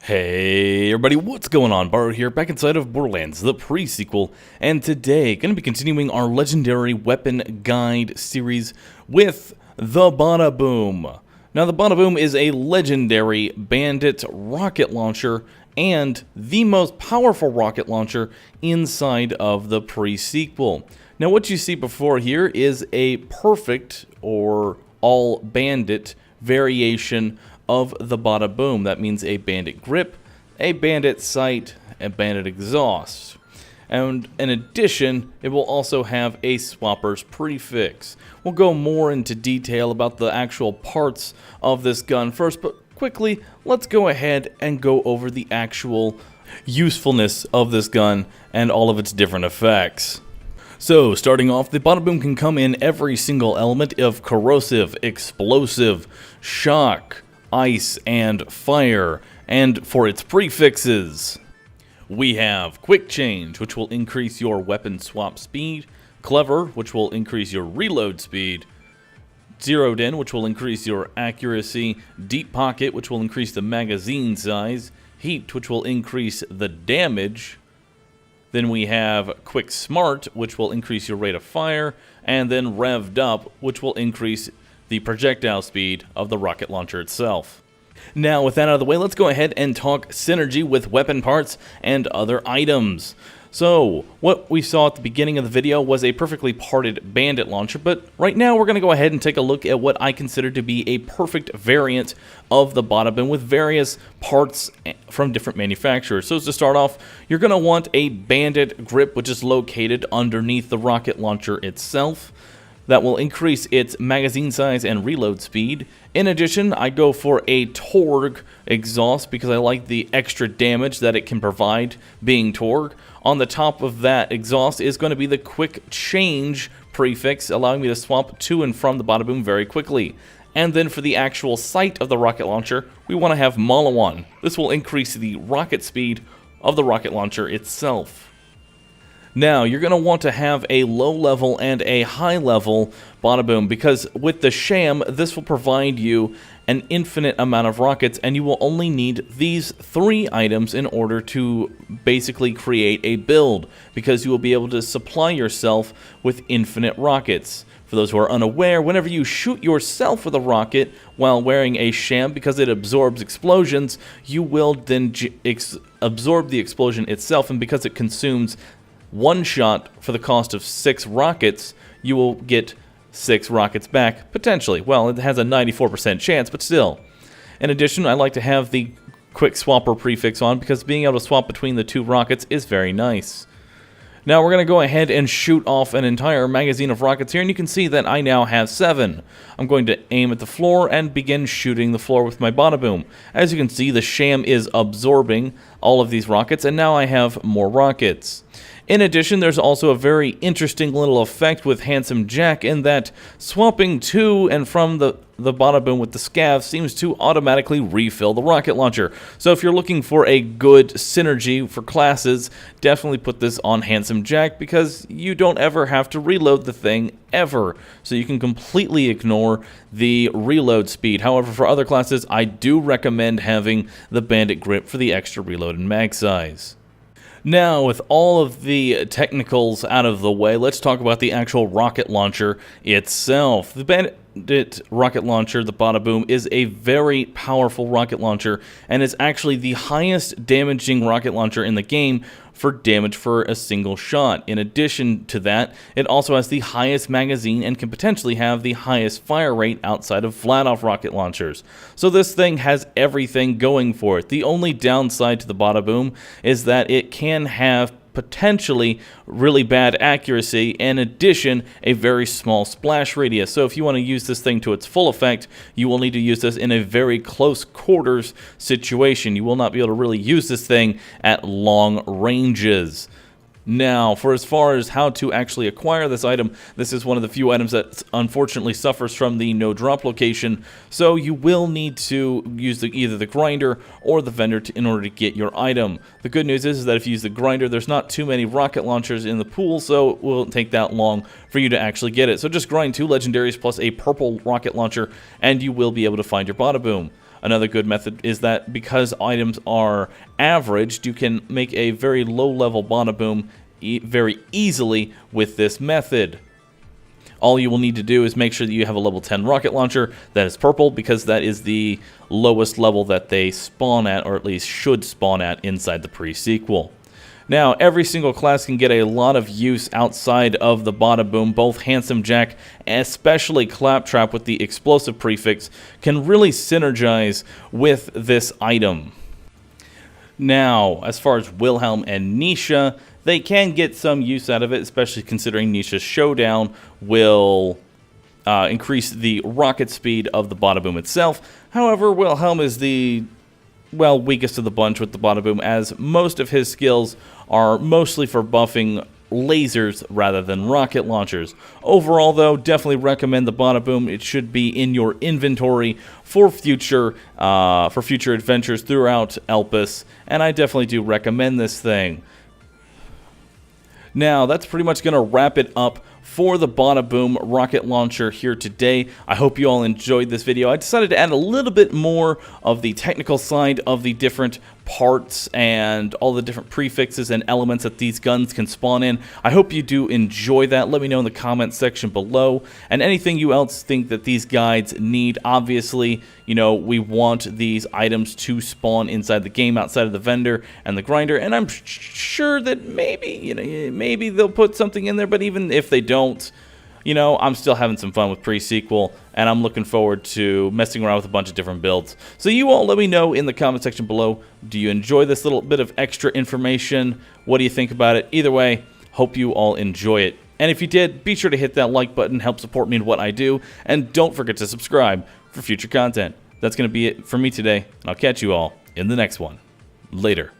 Hey everybody, what's going on? Bahroo here, back inside of Borderlands, the pre-sequel, and today, going to be continuing our Legendary Weapon Guide series with the Badaboom. Now, the Badaboom is a legendary bandit rocket launcher and the most powerful rocket launcher inside of the pre-sequel. Now, what you see before here is a perfect, or all-bandit, variation of the Badaboom. That means a bandit grip, a bandit sight, a bandit exhaust. And in addition, it will also have a swapper's prefix. We'll go more into detail about the actual parts of this gun first, but quickly, let's go ahead and go over the actual usefulness of this gun and all of its different effects. So, starting off, the Badaboom can come in every single element of corrosive, explosive, shock, ice, and fire. And for its prefixes, we have Quick Change, which will increase your weapon swap speed, Clever, which will increase your reload speed, Zeroed In, which will increase your accuracy, Deep Pocket, which will increase the magazine size, Heat, which will increase the damage. Then we have Quick Smart, which will increase your rate of fire, and then Revved Up, which will increase the projectile speed of the rocket launcher itself. Now, with that out of the way, let's go ahead and talk synergy with weapon parts and other items. So, what we saw at the beginning of the video was a perfectly parted bandit launcher, but right now we're going to go ahead and take a look at what I consider to be a perfect variant of the Badaboom with various parts from different manufacturers. So to start off, you're going to want a bandit grip, which is located underneath the rocket launcher itself. That will increase its magazine size and reload speed. In addition, I go for a Torg exhaust because I like the extra damage that it can provide being Torg. On the top of that exhaust is going to be the Quick Change prefix, allowing me to swap to and from the Badaboom very quickly. And then for the actual sight of the rocket launcher, we want to have Malawan. This will increase the rocket speed of the rocket launcher itself. Now, you're going to want to have a low-level and a high-level Badaboom because with the Sham, this will provide you an infinite amount of rockets, and you will only need these 3 items in order to basically create a build, because you will be able to supply yourself with infinite rockets. For those who are unaware, whenever you shoot yourself with a rocket while wearing a Sham, because it absorbs explosions, you will then absorb the explosion itself, and because it consumes one shot for the cost of 6 rockets, you will get 6 rockets back, potentially. Well, it has a 94% chance, but still. In addition, I like to have the Quick Swapper prefix on because being able to swap between the 2 rockets is very nice. Now we're going to go ahead and shoot off an entire magazine of rockets here, and you can see that I now have 7. I'm going to aim at the floor and begin shooting the floor with my Badaboom. As you can see, the Sham is absorbing all of these rockets, and now I have more rockets. In addition, there's also a very interesting little effect with Handsome Jack in that swapping to and from the Badaboom with the Scav seems to automatically refill the rocket launcher. So if you're looking for a good synergy for classes, definitely put this on Handsome Jack because you don't ever have to reload the thing ever. So you can completely ignore the reload speed. However, for other classes, I do recommend having the Bandit Grip for the extra reload and mag size. Now, with all of the technicals out of the way, let's talk about the actual rocket launcher itself. The Bandit rocket launcher, the Badaboom, is a very powerful rocket launcher and is actually the highest damaging rocket launcher in the game for damage for a single shot. In addition to that, it also has the highest magazine and can potentially have the highest fire rate outside of flat-off rocket launchers. So this thing has everything going for it. The only downside to the Badaboom is that it can have potentially really bad accuracy, in addition, a very small splash radius. So if you want to use this thing to its full effect, you will need to use this in a very close quarters situation. You will not be able to really use this thing at long ranges. Now, for as far as how to actually acquire this item, this is one of the few items that unfortunately suffers from the no drop location, so you will need to use either the grinder or the vendor in order to get your item. The good news is that if you use the grinder, there's not too many rocket launchers in the pool, so it won't take that long for you to actually get it. So just grind 2 legendaries plus a purple rocket launcher, and you will be able to find your Badaboom. another good method is that because items are averaged, you can make a very low-level Badaboom very easily with this method. All you will need to do is make sure that you have a level 10 rocket launcher that is purple, because that is the lowest level that they spawn at, or at least should spawn at inside the pre-sequel. Now, every single class can get a lot of use outside of the Badaboom. Both Handsome Jack, especially Claptrap with the explosive prefix, can really synergize with this item. Now, as far as Wilhelm and Nisha, they can get some use out of it, especially considering Nisha's Showdown will increase the rocket speed of the Badaboom itself. However, Wilhelm is the, well, weakest of the bunch with the Badaboom, as most of his skills are mostly for buffing lasers rather than rocket launchers. Overall, though, definitely recommend the Badaboom. It should be in your inventory for future adventures throughout Elpis, and I definitely do recommend this thing. Now, that's pretty much going to wrap it up for the Badaboom rocket launcher here today. I hope you all enjoyed this video. I decided to add a little bit more of the technical side of the different parts and all the different prefixes and elements that these guns can spawn in. I hope you do enjoy that. Let me know in the comments section below. And anything you else think that these guides need. Obviously, you know, we want these items to spawn inside the game outside of the vendor and the grinder. And I'm sure that maybe they'll put something in there, but even if they don't, you know, I'm still having some fun with pre-sequel, and I'm looking forward to messing around with a bunch of different builds. So you all let me know in the comment section below, do you enjoy this little bit of extra information? What do you think about it? Either way, hope you all enjoy it. And if you did, be sure to hit that like button, help support me in what I do, and don't forget to subscribe for future content. That's going to be it for me today, and I'll catch you all in the next one. Later.